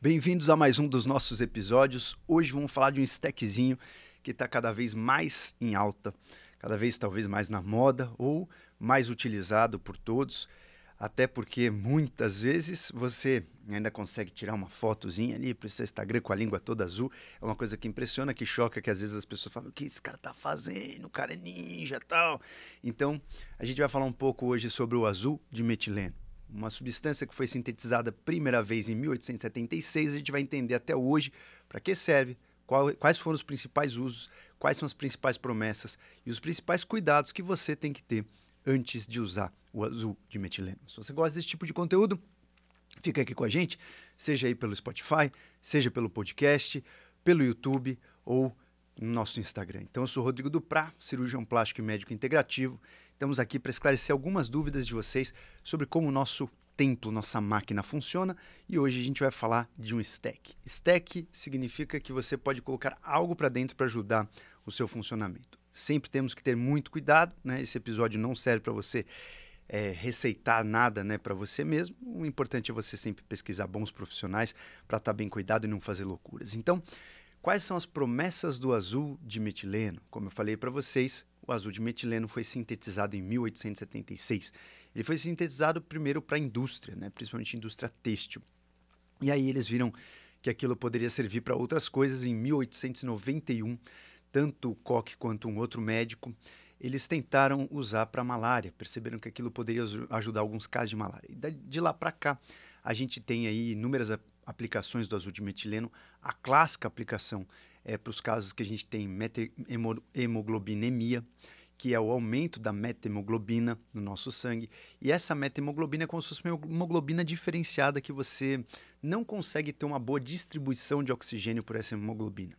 Bem-vindos a mais um dos nossos episódios. Hoje vamos falar de um stackzinho que está cada vez mais em alta, cada vez talvez mais na moda ou mais utilizado por todos, até porque muitas vezes você ainda consegue tirar uma fotozinha ali para o seu Instagram com a língua toda azul. É uma coisa que impressiona, que choca, que às vezes as pessoas falam: o que esse cara tá fazendo? O cara é ninja e tal. Então, a gente vai falar um pouco hoje sobre o azul de metileno. Uma substância que foi sintetizada a primeira vez em 1876, a gente vai entender até hoje para que serve, quais foram os principais usos, quais são as principais promessas e os principais cuidados que você tem que ter antes de usar o azul de metileno. Se você gosta desse tipo de conteúdo, fica aqui com a gente, seja aí pelo Spotify, seja pelo podcast, pelo YouTube ou no nosso Instagram. Então, eu sou Rodrigo Duprá, cirurgião plástico e médico integrativo. Estamos aqui para esclarecer algumas dúvidas de vocês sobre como o nosso templo, nossa máquina funciona, e hoje a gente vai falar de um stack. Stack significa que você pode colocar algo para dentro para ajudar o seu funcionamento. Sempre temos que ter muito cuidado, né? Esse episódio não serve para você receitar nada, né, para você mesmo. O importante é você sempre pesquisar bons profissionais para estar bem cuidado e não fazer loucuras. Então, quais são as promessas do azul de metileno? Como eu falei para vocês, o azul de metileno foi sintetizado em 1876. Ele foi sintetizado primeiro para a indústria, né, principalmente a indústria têxtil. E aí eles viram que aquilo poderia servir para outras coisas. Em 1891, tanto o Koch quanto um outro médico, eles tentaram usar para malária, perceberam que aquilo poderia ajudar alguns casos de malária. E de lá para cá, a gente tem aí inúmeras aplicações do azul de metileno. A clássica aplicação é para os casos que a gente tem methemoglobinemia, que é o aumento da metahemoglobina no nosso sangue. E essa metahemoglobina é como se fosse uma hemoglobina diferenciada que você não consegue ter uma boa distribuição de oxigênio por essa hemoglobina.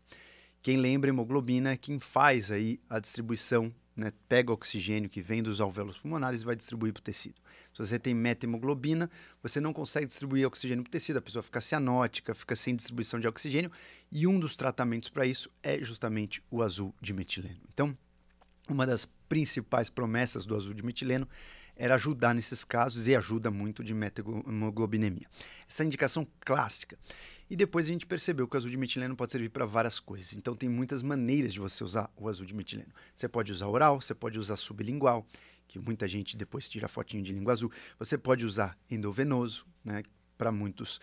Quem lembra, hemoglobina é quem faz aí a distribuição, né? Pega o oxigênio que vem dos alvéolos pulmonares e vai distribuir para o tecido. Se você tem metahemoglobina, você não consegue distribuir oxigênio para o tecido, a pessoa fica cianótica, fica sem distribuição de oxigênio, e um dos tratamentos para isso é justamente o azul de metileno. Então, uma das principais promessas do azul de metileno era ajudar nesses casos, e ajuda muito, de methemoglobinemia. Essa indicação clássica. E depois a gente percebeu que o azul de metileno pode servir para várias coisas. Então tem muitas maneiras de você usar o azul de metileno. Você pode usar oral, você pode usar sublingual, que muita gente depois tira fotinho de língua azul. Você pode usar endovenoso, né, para muitas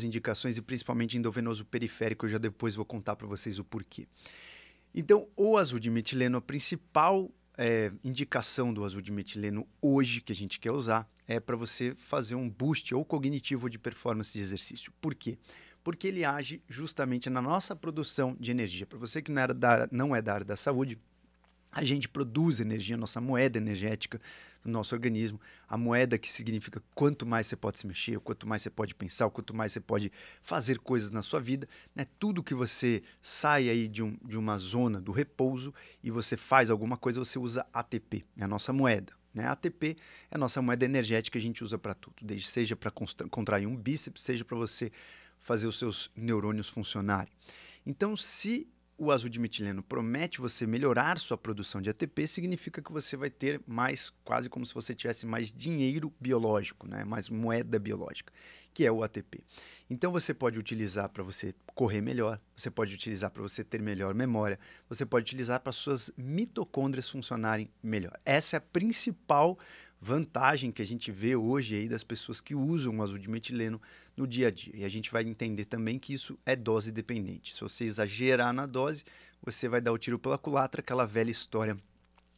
indicações, e principalmente endovenoso periférico. Eu já depois vou contar para vocês o porquê. Então, o azul de metileno, a principal indicação do azul de metileno hoje que a gente quer usar é para você fazer um boost ou cognitivo de performance de exercício. Por quê? Porque ele age justamente na nossa produção de energia. Para você que não é da área da saúde, a gente produz energia, nossa moeda energética no nosso organismo. A moeda, que significa quanto mais você pode se mexer, quanto mais você pode pensar, quanto mais você pode fazer coisas na sua vida, né? Tudo que você sai aí de uma zona do repouso e você faz alguma coisa, você usa ATP, é a nossa moeda. Né? A ATP é a nossa moeda energética, a gente usa para tudo, desde seja para contrair um bíceps, seja para você fazer os seus neurônios funcionarem. Então, se o azul de metileno promete você melhorar sua produção de ATP, significa que você vai ter mais, quase como se você tivesse mais dinheiro biológico, né? Mais moeda biológica, que é o ATP. Então você pode utilizar para você correr melhor, você pode utilizar para você ter melhor memória, você pode utilizar para suas mitocôndrias funcionarem melhor. Essa é a principal vantagem que a gente vê hoje aí das pessoas que usam o azul de metileno no dia a dia. E a gente vai entender também que isso é dose dependente. Se você exagerar na dose, você vai dar o tiro pela culatra, aquela velha história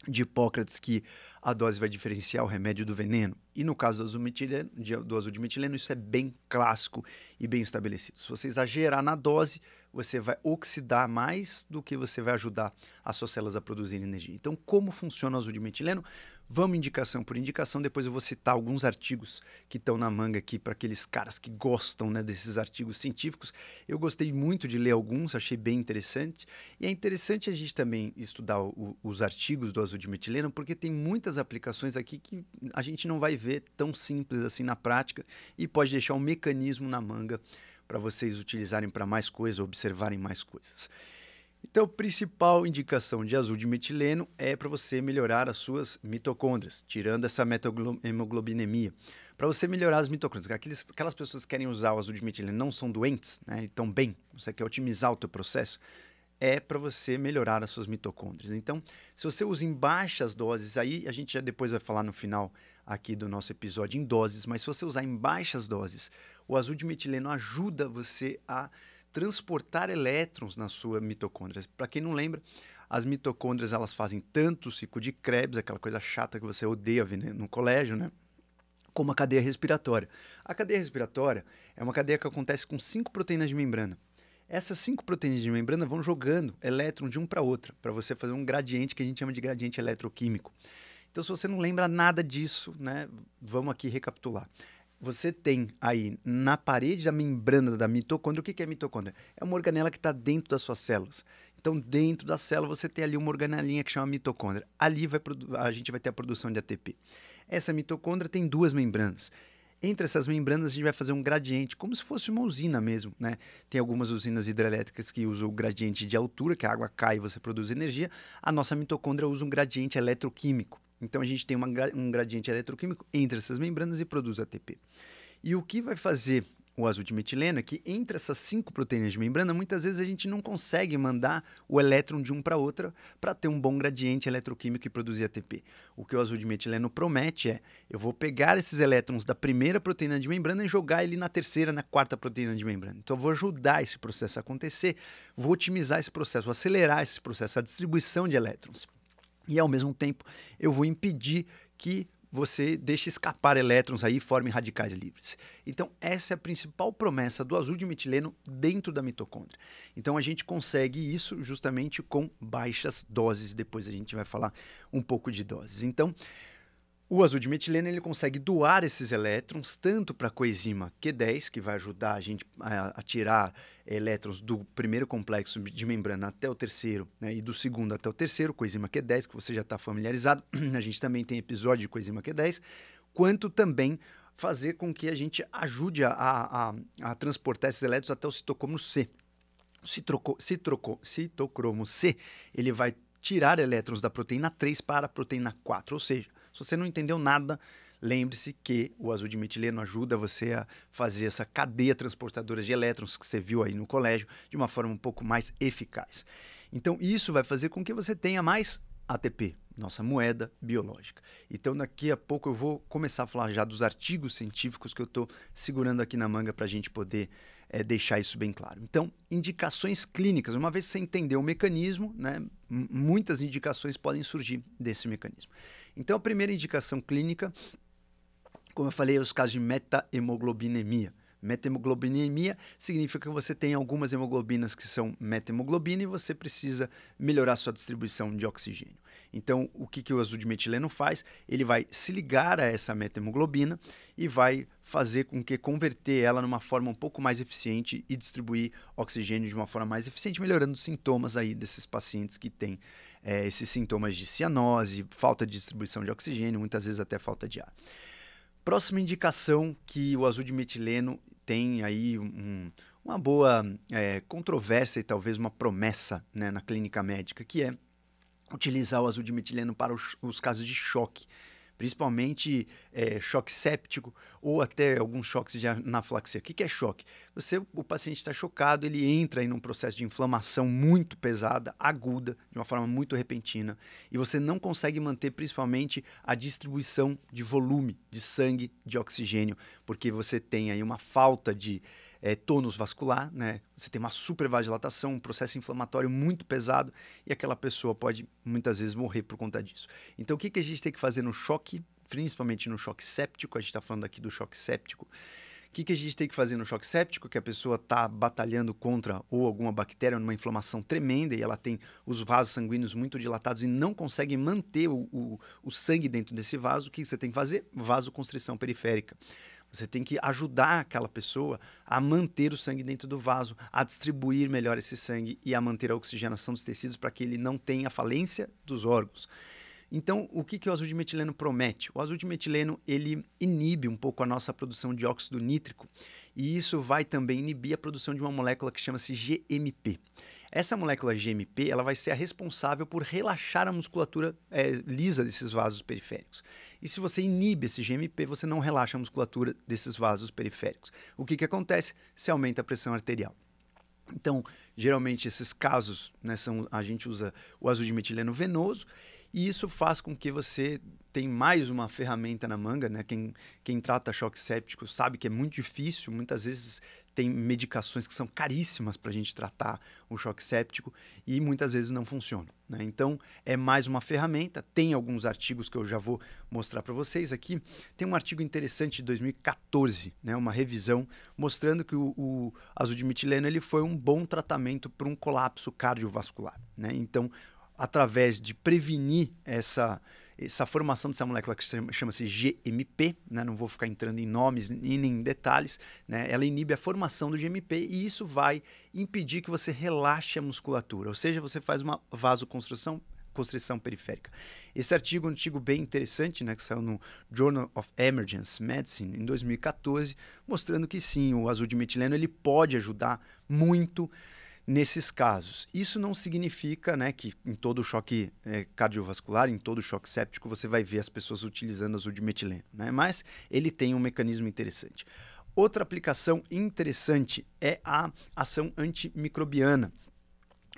de Hipócrates, que a dose vai diferenciar o remédio do veneno. E no caso do azul de metileno, isso é bem clássico e bem estabelecido. Se você exagerar na dose, você vai oxidar mais do que você vai ajudar as suas células a produzirem energia. Então, como funciona o azul de metileno? Vamos indicação por indicação, depois eu vou citar alguns artigos que estão na manga aqui para aqueles caras que gostam, né, desses artigos científicos. Eu gostei muito de ler alguns, achei bem interessante. E é interessante a gente também estudar os artigos do azul de metileno, porque tem muitas aplicações aqui que a gente não vai ver tão simples assim na prática, e pode deixar um mecanismo na manga para vocês utilizarem para mais coisas, observarem mais coisas. Então, a principal indicação de azul de metileno é para você melhorar as suas mitocôndrias, tirando essa methemoglobinemia. para você melhorar as mitocôndrias. Aquelas pessoas que querem usar o azul de metileno não são doentes, né? Estão bem, você quer otimizar o teu processo, é para você melhorar as suas mitocôndrias. Então, se você usa em baixas doses, aí a gente já depois vai falar no final aqui do nosso episódio em doses, mas se você usar em baixas doses, o azul de metileno ajuda você a transportar elétrons na sua mitocôndria. Para quem não lembra, as mitocôndrias elas fazem tanto o ciclo de Krebs, aquela coisa chata que você odeia ver no colégio, né? Como a cadeia respiratória. A cadeia respiratória é uma cadeia que acontece com 5 proteínas de membrana. Essas 5 proteínas de membrana vão jogando elétron de um para outra, para você fazer um gradiente que a gente chama de gradiente eletroquímico. Então, se você não lembra nada disso, né, vamos aqui recapitular. Você tem aí na parede da membrana da mitocôndria, o que é mitocôndria? É uma organela que está dentro das suas células. Então, dentro da célula, você tem ali uma organelinha que chama mitocôndria. Ali a gente vai ter a produção de ATP. Essa mitocôndria tem 2 membranas. Entre essas membranas, a gente vai fazer um gradiente, como se fosse uma usina mesmo, né? Tem algumas usinas hidrelétricas que usam o gradiente de altura, que a água cai e você produz energia. A nossa mitocôndria usa um gradiente eletroquímico. Então, a gente tem um gradiente eletroquímico entre essas membranas e produz ATP. E o que vai fazer o azul de metileno é que entre essas 5 proteínas de membrana, muitas vezes a gente não consegue mandar o elétron de um para outra para ter um bom gradiente eletroquímico e produzir ATP. O que o azul de metileno promete é, eu vou pegar esses elétrons da primeira proteína de membrana e jogar ele na terceira, na quarta proteína de membrana. Então eu vou ajudar esse processo a acontecer, vou otimizar esse processo, vou acelerar esse processo, a distribuição de elétrons. E ao mesmo tempo eu vou impedir que você deixa escapar elétrons aí e forme radicais livres. Então, essa é a principal promessa do azul de metileno dentro da mitocôndria. Então, a gente consegue isso justamente com baixas doses. Depois a gente vai falar um pouco de doses. Então, o azul de metileno ele consegue doar esses elétrons tanto para a coenzima Q10, que vai ajudar a gente a tirar elétrons do primeiro complexo de membrana até o terceiro, né, e do segundo até o terceiro, coenzima Q10, que você já está familiarizado. A gente também tem episódio de coenzima Q10, quanto também fazer com que a gente ajude a transportar esses elétrons até o citocromo C. O citocromo C ele vai tirar elétrons da proteína 3 para a proteína 4, ou seja, se você não entendeu nada, lembre-se que o azul de metileno ajuda você a fazer essa cadeia transportadora de elétrons que você viu aí no colégio de uma forma um pouco mais eficaz. Então, isso vai fazer com que você tenha mais ATP, nossa moeda biológica. Então, daqui a pouco eu vou começar a falar já dos artigos científicos que eu estou segurando aqui na manga para a gente poder deixar isso bem claro. Então, indicações clínicas. Uma vez que você entendeu o mecanismo, né, muitas indicações podem surgir desse mecanismo. Então, a primeira indicação clínica, como eu falei, é os casos de meta-hemoglobinemia. Meta-hemoglobinemia significa que você tem algumas hemoglobinas que são meta-hemoglobina e você precisa melhorar sua distribuição de oxigênio. Então, o que o azul de metileno faz? Ele vai se ligar a essa meta-hemoglobina e vai fazer com que converter ela numa forma um pouco mais eficiente e distribuir oxigênio de uma forma mais eficiente, melhorando os sintomas aí desses pacientes que têm esses sintomas de cianose, falta de distribuição de oxigênio, muitas vezes até falta de ar. Próxima indicação que o azul de metileno tem aí uma boa controvérsia e talvez uma promessa, né, na clínica médica, que é utilizar o azul de metileno para os casos de choque, principalmente choque séptico ou até alguns choques de anafilaxia. O que é choque? O paciente está chocado, ele entra em um processo de inflamação muito pesada, aguda, de uma forma muito repentina, e você não consegue manter principalmente a distribuição de volume de sangue, de oxigênio, porque você tem aí uma falta de tônus vascular, né? Você tem uma supervasodilatação, um processo inflamatório muito pesado e aquela pessoa pode muitas vezes morrer por conta disso. Então, o que a gente tem que fazer no choque, principalmente no choque séptico? A gente está falando aqui do choque séptico. O que a gente tem que fazer no choque séptico? Que a pessoa está batalhando contra ou alguma bactéria, numa inflamação tremenda e ela tem os vasos sanguíneos muito dilatados e não consegue manter o sangue dentro desse vaso. O que você tem que fazer? Vasoconstrição periférica. Você tem que ajudar aquela pessoa a manter o sangue dentro do vaso, a distribuir melhor esse sangue e a manter a oxigenação dos tecidos para que ele não tenha falência dos órgãos. Então, o que o azul de metileno promete? O azul de metileno, ele inibe um pouco a nossa produção de óxido nítrico e isso vai também inibir a produção de uma molécula que chama-se GMP. Essa molécula GMP, ela vai ser a responsável por relaxar a musculatura lisa desses vasos periféricos. E se você inibe esse GMP, você não relaxa a musculatura desses vasos periféricos. O que acontece? Você aumenta a pressão arterial. Então, geralmente esses casos, né, a gente usa o azul de metileno venoso e isso faz com que você tenha mais uma ferramenta na manga, né? Quem trata choque séptico sabe que é muito difícil, muitas vezes tem medicações que são caríssimas para a gente tratar o choque séptico e muitas vezes não funcionam, né? Então, é mais uma ferramenta, tem alguns artigos que eu já vou mostrar para vocês aqui. Tem um artigo interessante de 2014, né? Uma revisão mostrando que o azul de metileno ele foi um bom tratamento para um colapso cardiovascular, né? Então, através de prevenir essa formação dessa molécula que chama-se GMP, né? Não vou ficar entrando em nomes e nem em detalhes, né? Ela inibe a formação do GMP e isso vai impedir que você relaxe a musculatura, ou seja, você faz uma vasoconstrição periférica. Esse artigo é um artigo bem interessante, né, que saiu no Journal of Emergency Medicine em 2014, mostrando que sim, o azul de metileno ele pode ajudar muito nesses casos. Isso não significa, né, que em todo choque cardiovascular, em todo choque séptico, você vai ver as pessoas utilizando azul de metileno, né? Mas ele tem um mecanismo interessante. Outra aplicação interessante é a ação antimicrobiana.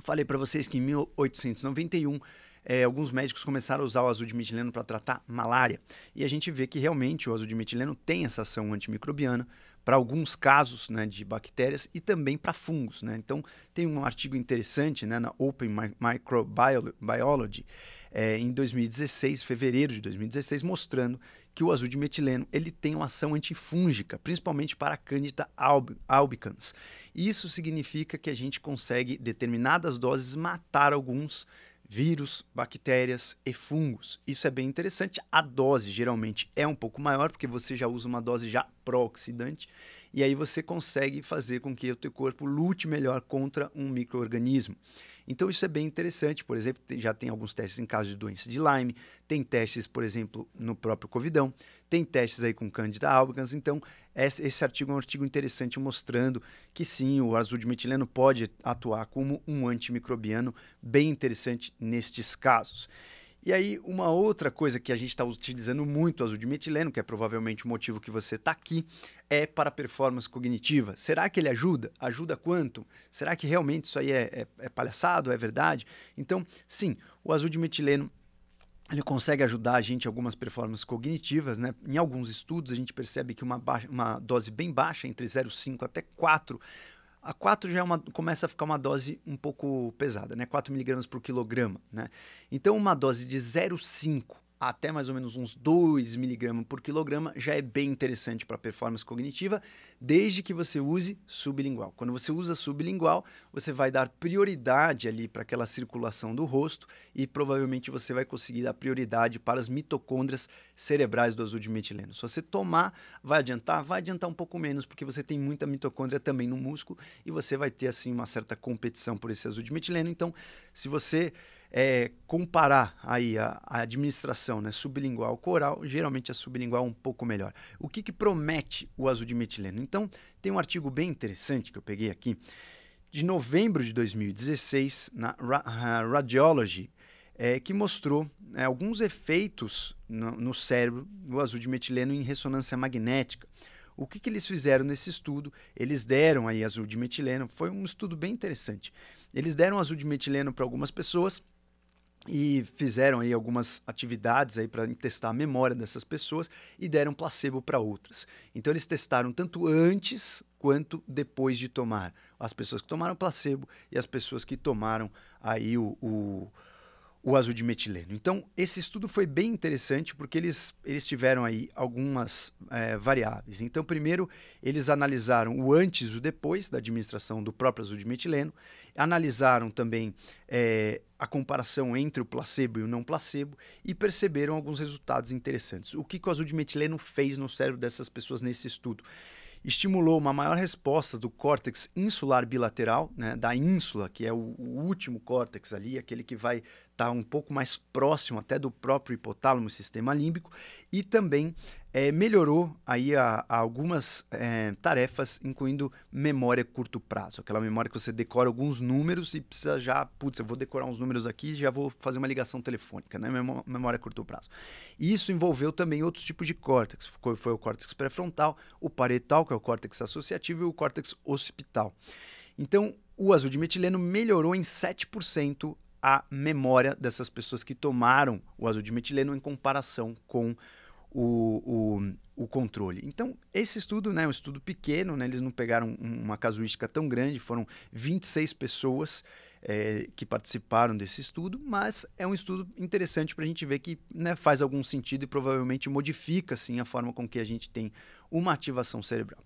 Falei para vocês que em 1891 alguns médicos começaram a usar o azul de metileno para tratar malária. E a gente vê que realmente o azul de metileno tem essa ação antimicrobiana para alguns casos, né, de bactérias e também para fungos, né? Então, tem um artigo interessante, né, na Open Microbiology em 2016, fevereiro de 2016, mostrando que o azul de metileno ele tem uma ação antifúngica, principalmente para a Candida albicans. Isso significa que a gente consegue, determinadas doses, matar alguns vírus, bactérias e fungos. Isso é bem interessante. A dose geralmente é um pouco maior, porque você já usa uma dose já pró-oxidante, e aí você consegue fazer com que o teu corpo lute melhor contra um micro-organismo. Então isso é bem interessante. Por exemplo, já tem alguns testes em casos de doença de Lyme, tem testes, por exemplo, no próprio Covidão, tem testes aí com Candida albicans. Então esse artigo é um artigo interessante mostrando que sim, o azul de metileno pode atuar como um antimicrobiano bem interessante nestes casos. E aí, uma outra coisa que a gente está utilizando muito o azul de metileno, que é provavelmente o motivo que você está aqui, é para performance cognitiva. Será que ele ajuda? Ajuda quanto? Será que realmente isso aí é palhaçado? É verdade? Então, sim, o azul de metileno ele consegue ajudar a gente em algumas performances cognitivas, né? Em alguns estudos, a gente percebe que uma dose bem baixa, entre 0,5 até 4, a 4 já começa a ficar uma dose um pouco pesada, né? 4 miligramas por quilograma, né? Então, uma dose de 0,5 até mais ou menos uns 2 miligramas por quilograma já é bem interessante para performance cognitiva, desde que você use sublingual. Quando você usa sublingual, você vai dar prioridade ali para aquela circulação do rosto e provavelmente você vai conseguir dar prioridade para as mitocôndrias cerebrais do azul de metileno. Se você tomar, vai adiantar um pouco menos, porque você tem muita mitocôndria também no músculo e você vai ter assim uma certa competição por esse azul de metileno. Então, se você comparar aí a administração, né, sublingual com oral, geralmente a sublingual é um pouco melhor. O que promete o azul de metileno? Então, tem um artigo bem interessante que eu peguei aqui, de novembro de 2016, na Radiology, que mostrou alguns efeitos no cérebro do azul de metileno em ressonância magnética. O que eles fizeram nesse estudo? Eles deram aí azul de metileno, foi um estudo bem interessante. Eles deram azul de metileno para algumas pessoas e fizeram aí algumas atividades aí para testar a memória dessas pessoas e deram placebo para outras. Então eles testaram tanto antes quanto depois de tomar. As pessoas que tomaram placebo e as pessoas que tomaram aí o azul de metileno. Então, esse estudo foi bem interessante porque eles tiveram aí algumas variáveis. Então, primeiro, eles analisaram o antes e o depois da administração do próprio azul de metileno, analisaram também a comparação entre o placebo e o não placebo e perceberam alguns resultados interessantes. O que o azul de metileno fez no cérebro dessas pessoas nesse estudo? Estimulou uma maior resposta do córtex insular bilateral, né, da ínsula, que é o último córtex ali, aquele que vai tá um pouco mais próximo até do próprio hipotálamo e sistema límbico, e também melhorou aí algumas tarefas, incluindo memória a curto prazo, aquela memória que você decora alguns números e precisa já, putz, eu vou decorar uns números aqui e já vou fazer uma ligação telefônica, né? Memória a curto prazo. E isso envolveu também outros tipos de córtex, foi o córtex pré-frontal, o parietal, que é o córtex associativo, e o córtex occipital. Então, o azul de metileno melhorou em 7% a memória dessas pessoas que tomaram o azul de metileno em comparação com o controle. Então, esse estudo, né, um estudo pequeno, né, eles não pegaram uma casuística tão grande, foram 26 pessoas que participaram desse estudo, mas é um estudo interessante para a gente ver que, né, faz algum sentido e provavelmente modifica, sim, a forma com que a gente tem uma ativação cerebral.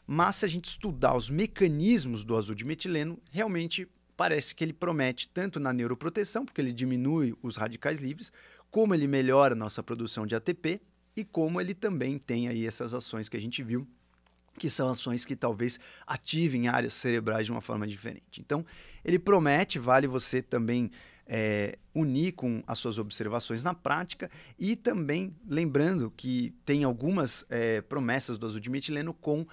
Mas se a gente estudar os mecanismos do azul de metileno, realmente parece que ele promete tanto na neuroproteção, porque ele diminui os radicais livres, como ele melhora a nossa produção de ATP e como ele também tem aí essas ações que a gente viu, que são ações que talvez ativem áreas cerebrais de uma forma diferente. Então, ele promete, vale você também unir com as suas observações na prática e também lembrando que tem algumas promessas do azul de metileno com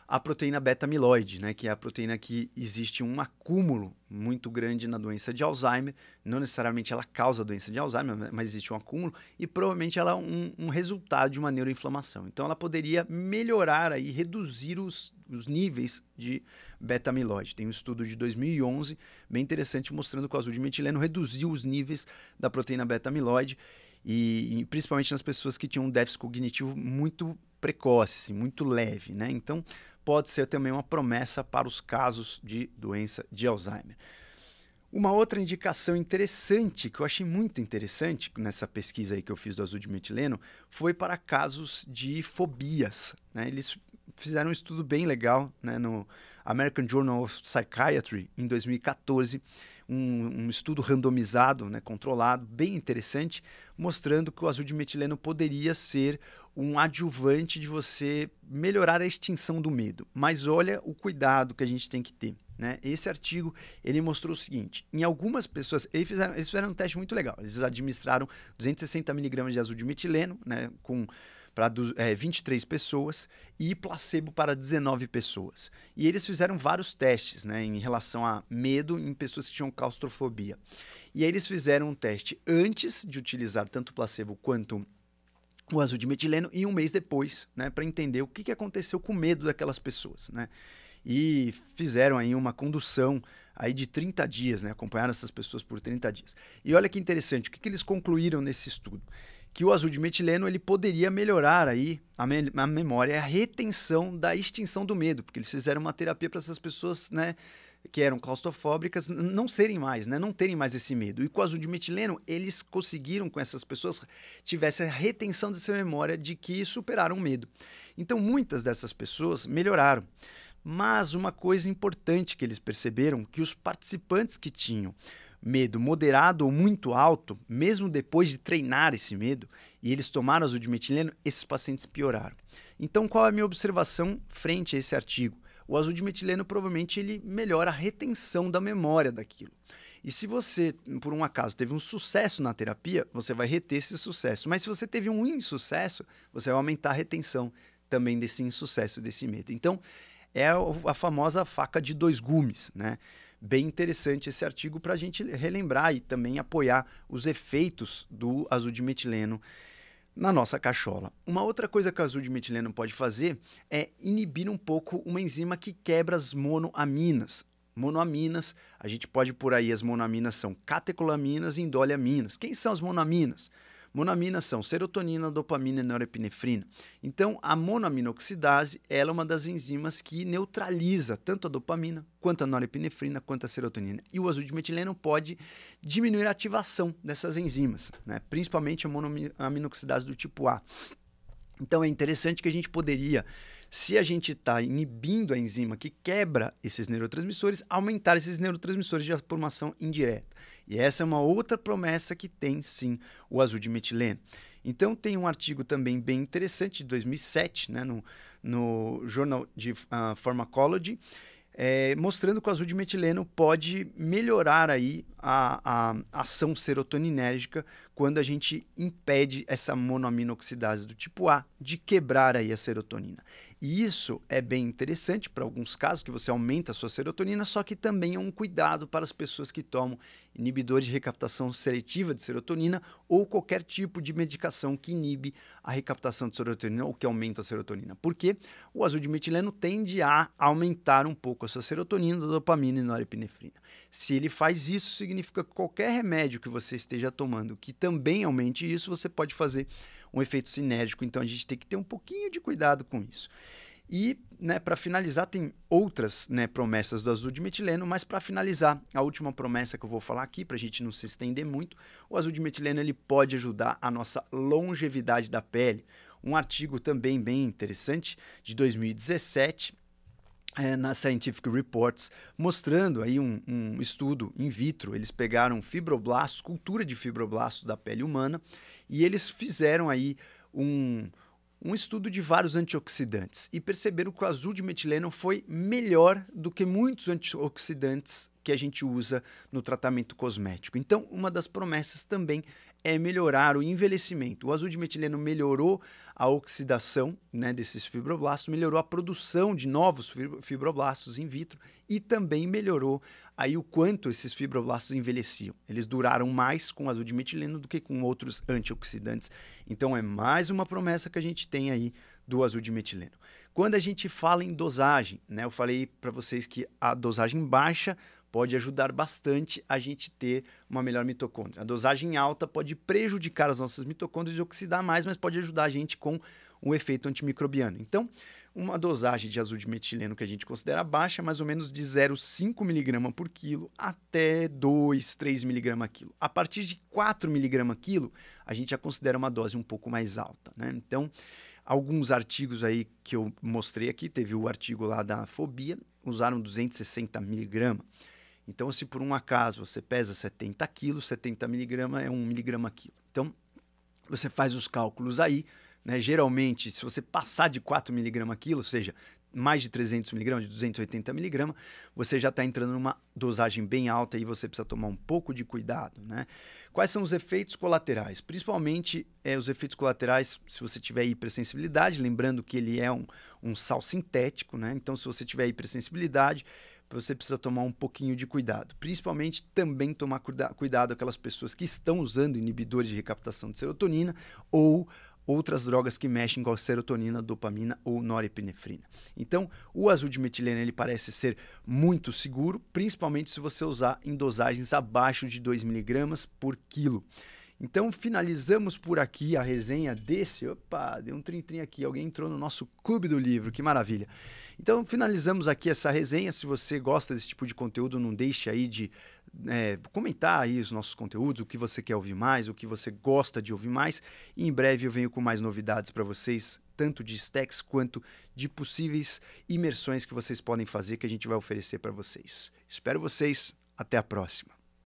a proteína beta-amiloide, né, que é a proteína que existe um acúmulo muito grande na doença de Alzheimer. Não necessariamente ela causa a doença de Alzheimer, mas existe um acúmulo e provavelmente ela é um resultado de uma neuroinflamação. Então ela poderia melhorar aí, reduzir os níveis de beta-amiloide. Tem um estudo de 2011 bem interessante mostrando que o azul de metileno reduziu os níveis da proteína beta-amiloide e principalmente nas pessoas que tinham um déficit cognitivo muito precoce, muito leve, né? Então pode ser também uma promessa para os casos de doença de Alzheimer. Uma outra indicação interessante, que eu achei muito interessante nessa pesquisa aí que eu fiz do azul de metileno, foi para casos de fobias, né? Eles fizeram um estudo bem legal, né, no American Journal of Psychiatry, em 2014, um estudo randomizado, né, controlado, bem interessante, mostrando que o azul de metileno poderia ser um adjuvante de você melhorar a extinção do medo. Mas olha o cuidado que a gente tem que ter, né? Esse artigo ele mostrou o seguinte: em algumas pessoas, eles fizeram um teste muito legal. Eles administraram 260 mg de azul de metileno, né, para 23 pessoas e placebo para 19 pessoas. E eles fizeram vários testes, né, em relação a medo em pessoas que tinham claustrofobia. E aí eles fizeram um teste antes de utilizar tanto o placebo quanto o azul de metileno e um mês depois, né, para entender o que aconteceu com o medo daquelas pessoas, né? E fizeram aí uma condução aí de 30 dias, né? Acompanharam essas pessoas por 30 dias. E olha que interessante, o que eles concluíram nesse estudo? Que o azul de metileno ele poderia melhorar aí a memória e a retenção da extinção do medo, porque eles fizeram uma terapia para essas pessoas, né, que eram claustrofóbicas não serem mais, né, não terem mais esse medo. E com o azul de metileno, eles conseguiram com essas pessoas tivessem a retenção dessa memória de que superaram o medo. Então, muitas dessas pessoas melhoraram. Mas uma coisa importante que eles perceberam, que os participantes que tinham medo moderado ou muito alto, mesmo depois de treinar esse medo, e eles tomaram azul de metileno, esses pacientes pioraram. Então, qual é a minha observação frente a esse artigo? O azul de metileno provavelmente ele melhora a retenção da memória daquilo. E se você, por um acaso, teve um sucesso na terapia, você vai reter esse sucesso. Mas se você teve um insucesso, você vai aumentar a retenção também desse insucesso, desse medo. Então, é a famosa faca de dois gumes, né? Bem interessante esse artigo para a gente relembrar e também apoiar os efeitos do azul de metileno na nossa cachola. Uma outra coisa que o azul de metileno pode fazer é inibir um pouco uma enzima que quebra as monoaminas. Monoaminas, a gente pode por aí, as monoaminas são catecolaminas e indoliaminas. Quem são as monoaminas? Monoaminas são serotonina, dopamina e norepinefrina. Então, a monoaminoxidase ela é uma das enzimas que neutraliza tanto a dopamina, quanto a norepinefrina, quanto a serotonina. E o azul de metileno pode diminuir a ativação dessas enzimas, né? Principalmente a monoaminoxidase do tipo A. Então, é interessante que a gente poderia, se a gente está inibindo a enzima que quebra esses neurotransmissores, aumentar esses neurotransmissores de formação indireta. E essa é uma outra promessa que tem, sim, o azul de metileno. Então, tem um artigo também bem interessante, de 2007, né, no Journal de Pharmacology, mostrando que o azul de metileno pode melhorar aí a ação serotoninérgica quando a gente impede essa monoaminoxidase do tipo A de quebrar aí a serotonina. E isso é bem interessante para alguns casos que você aumenta a sua serotonina, só que também é um cuidado para as pessoas que tomam inibidores de recaptação seletiva de serotonina ou qualquer tipo de medicação que inibe a recaptação de serotonina ou que aumenta a serotonina. Porque o azul de metileno tende a aumentar um pouco a sua serotonina, dopamina e norepinefrina. Se ele faz isso, significa que qualquer remédio que você esteja tomando que também aumente isso, você pode fazer um efeito sinérgico. Então a gente tem que ter um pouquinho de cuidado com isso. E, para finalizar, tem outras, promessas do azul de metileno, mas para finalizar, a última promessa que eu vou falar aqui, para a gente não se estender muito, o azul de metileno ele pode ajudar a nossa longevidade da pele. Um artigo também bem interessante, de 2017, na Scientific Reports, mostrando aí um estudo in vitro. Eles pegaram fibroblastos, cultura de fibroblastos da pele humana, e eles fizeram aí um estudo de vários antioxidantes e perceberam que o azul de metileno foi melhor do que muitos antioxidantes que a gente usa no tratamento cosmético. Então, uma das promessas também é melhorar o envelhecimento. O azul de metileno melhorou a oxidação, desses fibroblastos, melhorou a produção de novos fibroblastos in vitro e também melhorou aí o quanto esses fibroblastos envelheciam. Eles duraram mais com o azul de metileno do que com outros antioxidantes. Então é mais uma promessa que a gente tem aí do azul de metileno. Quando a gente fala em dosagem, eu falei para vocês que a dosagem baixa pode ajudar bastante a gente ter uma melhor mitocôndria. A dosagem alta pode prejudicar as nossas mitocôndrias e oxidar mais, mas pode ajudar a gente com um efeito antimicrobiano. Então, uma dosagem de azul de metileno que a gente considera baixa é mais ou menos de 0,5 mg por quilo até 2, 3 mg quilo. A partir de 4 mg quilo, a gente já considera uma dose um pouco mais alta, Então, alguns artigos aí que eu mostrei aqui, teve o artigo lá da Fobia, usaram 260 mg. Então, se por um acaso você pesa 70 quilos, 70 mg é 1 mg quilo. Então, você faz os cálculos aí, Geralmente, se você passar de 4 mg quilo, ou seja, mais de 300 mg, de 280 mg, você já está entrando numa dosagem bem alta e você precisa tomar um pouco de cuidado, Quais são os efeitos colaterais? Principalmente os efeitos colaterais se você tiver hipersensibilidade, lembrando que ele é um sal sintético, Então, se você tiver hipersensibilidade, você precisa tomar um pouquinho de cuidado. Principalmente também tomar cuidado aquelas pessoas que estão usando inibidores de recaptação de serotonina ou outras drogas que mexem com a serotonina, dopamina ou norepinefrina. Então, o azul de metileno ele parece ser muito seguro, principalmente se você usar em dosagens abaixo de 2 mg por quilo. Então, finalizamos por aqui a resenha desse... Opa, deu um trim-trim aqui, alguém entrou no nosso Clube do Livro, que maravilha. Então, finalizamos aqui essa resenha. Se você gosta desse tipo de conteúdo, não deixe aí de comentar aí os nossos conteúdos, o que você quer ouvir mais, o que você gosta de ouvir mais. E em breve eu venho com mais novidades para vocês, tanto de stacks quanto de possíveis imersões que vocês podem fazer, que a gente vai oferecer para vocês. Espero vocês. Até a próxima.